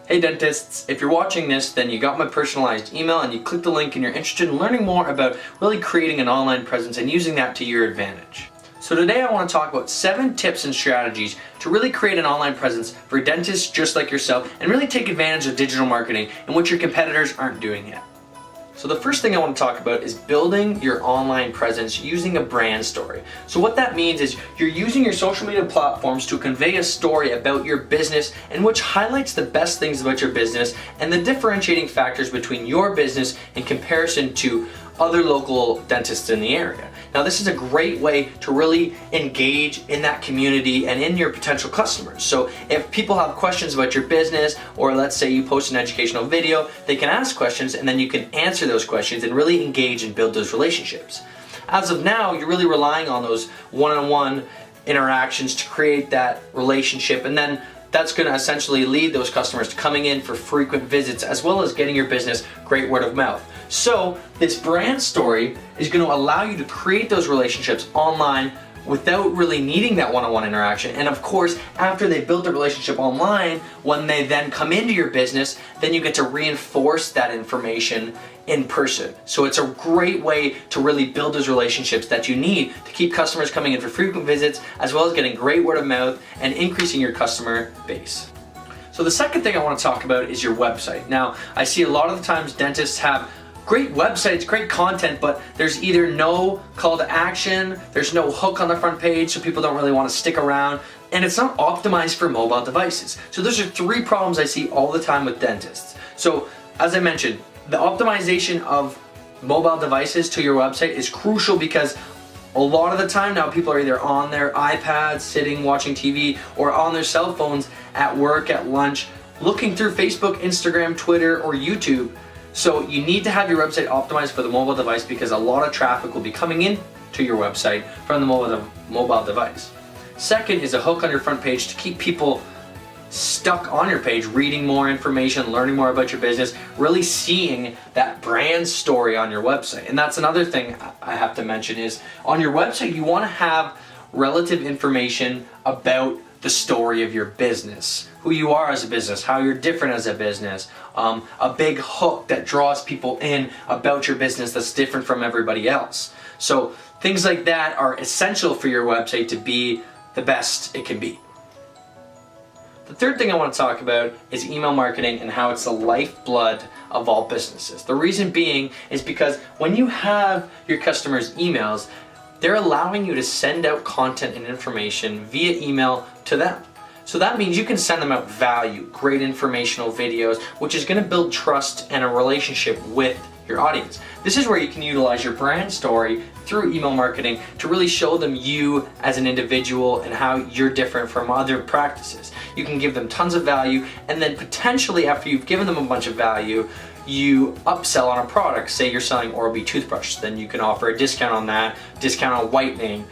Hey dentists, if you're watching this, then you got my personalized email and you click the link and you're interested in learning more about really creating an online presence and using that to your advantage. So today I want to talk about 7 tips and strategies to really create an online presence for dentists just like yourself and really take advantage of digital marketing in which your competitors aren't doing yet. So the first thing I want to talk about is building your online presence using a brand story. So what that means is you're using your social media platforms to convey a story about your business and which highlights the best things about your business and the differentiating factors between your business in comparison to other local dentists in the area. Now this is a great way to really engage in that community and in your potential customers. So if people have questions about your business, or let's say you post an educational video, they can ask questions and then you can answer those questions and really engage and build those relationships. As of now, you're really relying on those one-on-one interactions to create that relationship, and then that's going to essentially lead those customers to coming in for frequent visits as well as getting your business great word of mouth. So this brand story is going to allow you to create those relationships online without really needing that one-on-one interaction. And of course, after they built the relationship online, when they then come into your business, then you get to reinforce that information in person. So it's a great way to really build those relationships that you need to keep customers coming in for frequent visits, as well as getting great word of mouth and increasing your customer base. So the second thing I want to talk about is your website. Now, I see a lot of the times dentists have great websites, great content, but there's either no call to action, there's no hook on the front page, so people don't really want to stick around, and it's not optimized for mobile devices. So those are 3 problems I see all the time with dentists. So as I mentioned, the optimization of mobile devices to your website is crucial because a lot of the time now people are either on their iPads, sitting, watching TV, or on their cell phones at work, at lunch, looking through Facebook, Instagram, Twitter, or YouTube. So you need to have your website optimized for the mobile device because a lot of traffic will be coming in to your website from the mobile device. Second is a hook on your front page to keep people stuck on your page, reading more information, learning more about your business, really seeing that brand story on your website. And that's another thing I have to mention is on your website you want to have relative information about the story of your business, who you are as a business, how you're different as a business, a big hook that draws people in about your business that's different from everybody else. So things like that are essential for your website to be the best it can be. The third thing I want to talk about is email marketing and how it's the lifeblood of all businesses. The reason being is because when you have your customers' emails, they're allowing you to send out content and information via email to them. So that means you can send them out value, great informational videos, which is going to build trust and a relationship with your audience. This is where you can utilize your brand story through email marketing to really show them you as an individual and how you're different from other practices. You can give them tons of value, and then potentially after you've given them a bunch of value, you upsell on a product. Say you're selling Oral-B toothbrush, then you can offer a discount on that, discount on whitening,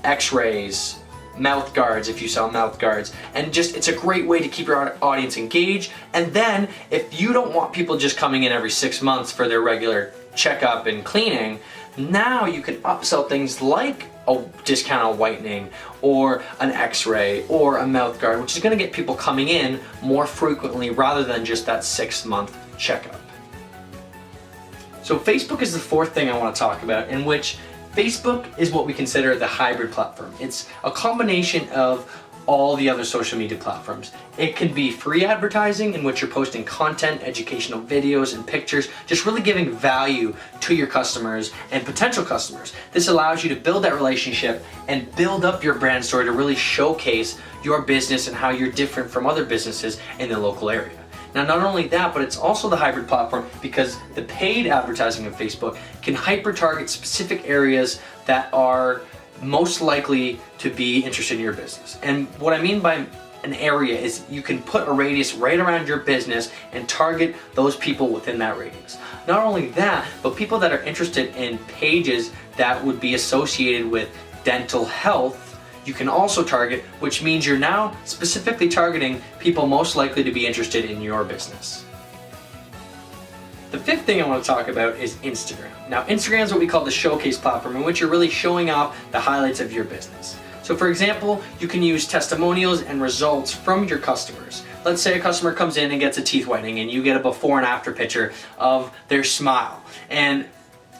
x-rays, mouth guards if you sell mouth guards, and just it's a great way to keep your audience engaged. And then if you don't want people just coming in every 6 months for their regular checkup and cleaning, now you can upsell things like a discount on whitening or an x-ray or a mouth guard, which is going to get people coming in more frequently rather than just that 6-month checkup. So Facebook is the fourth thing I want to talk about, in which Facebook is what we consider the hybrid platform. It's a combination of all the other social media platforms. It can be free advertising in which you're posting content, educational videos and pictures, just really giving value to your customers and potential customers. This allows you to build that relationship and build up your brand story to really showcase your business and how you're different from other businesses in the local area. Now, not only that, but it's also the hybrid platform because the paid advertising of Facebook can hyper-target specific areas that are most likely to be interested in your business. And what I mean by an area is you can put a radius right around your business and target those people within that radius. Not only that, but people that are interested in pages that would be associated with dental health, you can also target, which means you're now specifically targeting people most likely to be interested in your business. The fifth thing I want to talk about is Instagram. Now, Instagram is what we call the showcase platform, in which you're really showing off the highlights of your business. So for example, you can use testimonials and results from your customers. let's say a customer comes in and gets a teeth whitening and you get a before and after picture of their smile, and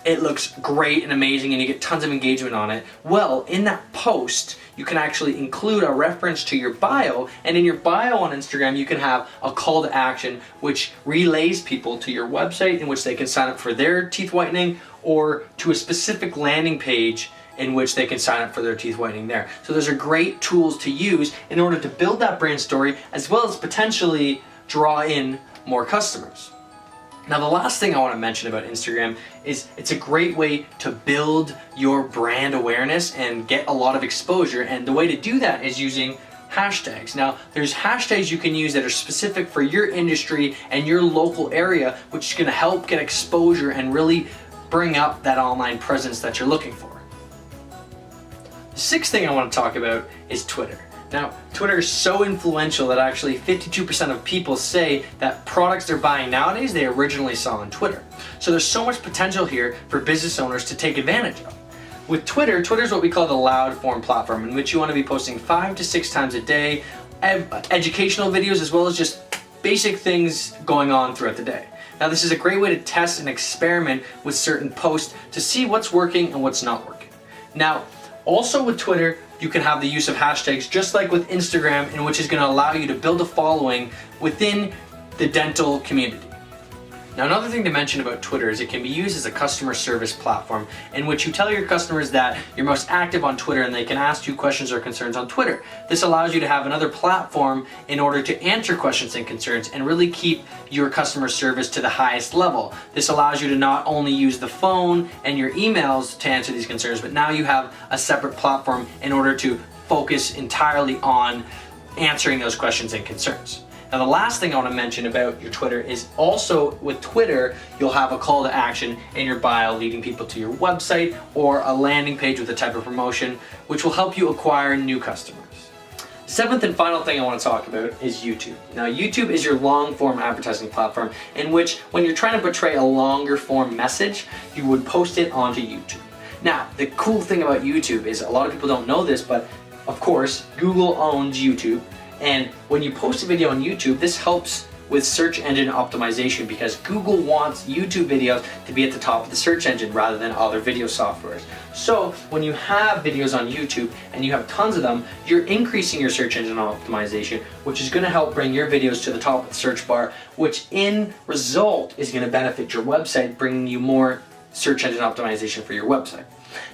it looks great and amazing and you get tons of engagement on it. Well, in that post, you can actually include a reference to your bio, and in your bio on Instagram, you can have a call to action which relays people to your website in which they can sign up for their teeth whitening, or to a specific landing page in which they can sign up for their teeth whitening there. So those are great tools to use in order to build that brand story, as well as potentially draw in more customers. Now, the last thing I want to mention about Instagram is it's a great way to build your brand awareness and get a lot of exposure, and the way to do that is using hashtags. Now, there's hashtags you can use that are specific for your industry and your local area, which is going to help get exposure and really bring up that online presence that you're looking for. The sixth thing I want to talk about is Twitter. Now, Twitter is so influential that actually 52% of people say that products they're buying nowadays they originally saw on Twitter. So there's so much potential here for business owners to take advantage of. With Twitter is what we call the loud form platform, in which you want to be posting 5 to 6 times a day, educational videos, as well as just basic things going on throughout the day. Now, this is a great way to test and experiment with certain posts to see what's working and what's not working. Now, also with Twitter, you can have the use of hashtags just like with Instagram, in which is going to allow you to build a following within the dental community. Now, another thing to mention about Twitter is it can be used as a customer service platform in which you tell your customers that you're most active on Twitter and they can ask you questions or concerns on Twitter. This allows you to have another platform in order to answer questions and concerns and really keep your customer service to the highest level. This allows you to not only use the phone and your emails to answer these concerns, but now you have a separate platform in order to focus entirely on answering those questions and concerns. Now, the last thing I want to mention about your Twitter is also with Twitter, you'll have a call to action in your bio leading people to your website, or a landing page with a type of promotion, which will help you acquire new customers. Seventh and final thing I want to talk about is YouTube. Now, YouTube is your long form advertising platform in which when you're trying to portray a longer form message, you would post it onto YouTube. Now, the cool thing about YouTube is a lot of people don't know this, but of course, Google owns YouTube. And when you post a video on YouTube, this helps with search engine optimization because Google wants YouTube videos to be at the top of the search engine rather than other video softwares. So when you have videos on YouTube and you have tons of them, you're increasing your search engine optimization, which is going to help bring your videos to the top of the search bar, which in result is going to benefit your website, bringing you more search engine optimization for your website.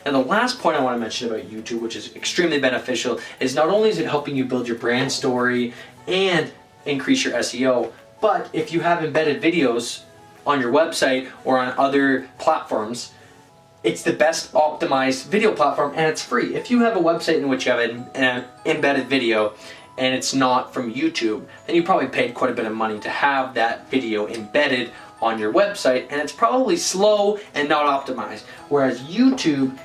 Now, the last point I want to mention about YouTube, which is extremely beneficial, is not only is it helping you build your brand story and increase your SEO, but if you have embedded videos on your website or on other platforms, it's the best optimized video platform and it's free. If you have a website in which you have an embedded video and it's not from YouTube, then you probably paid quite a bit of money to have that video embedded on your website, and it's probably slow and not optimized. Whereas YouTube,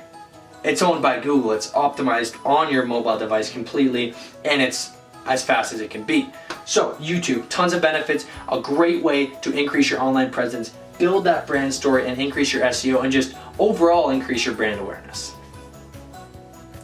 it's owned by Google, it's optimized on your mobile device completely, and it's as fast as it can be. So YouTube, tons of benefits, a great way to increase your online presence, build that brand story and increase your SEO, and just overall increase your brand awareness.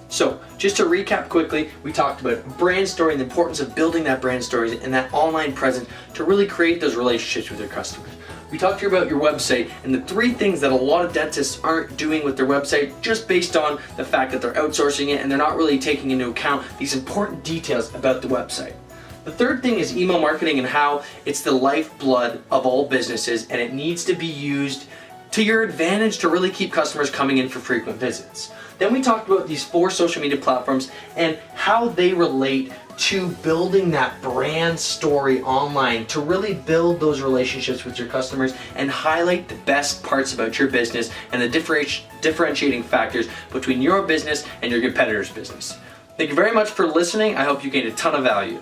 So just to recap quickly, we talked about brand story and the importance of building that brand story and that online presence to really create those relationships with your customers. We talked here about your website and the 3 things that a lot of dentists aren't doing with their website just based on the fact that they're outsourcing it and they're not really taking into account these important details about the website. The third thing is email marketing and how it's the lifeblood of all businesses and it needs to be used to your advantage to really keep customers coming in for frequent visits. Then we talked about these 4 social media platforms and how they relate to building that brand story online to really build those relationships with your customers and highlight the best parts about your business and the differentiating factors between your business and your competitor's business. Thank you very much for listening. I hope you gained a ton of value.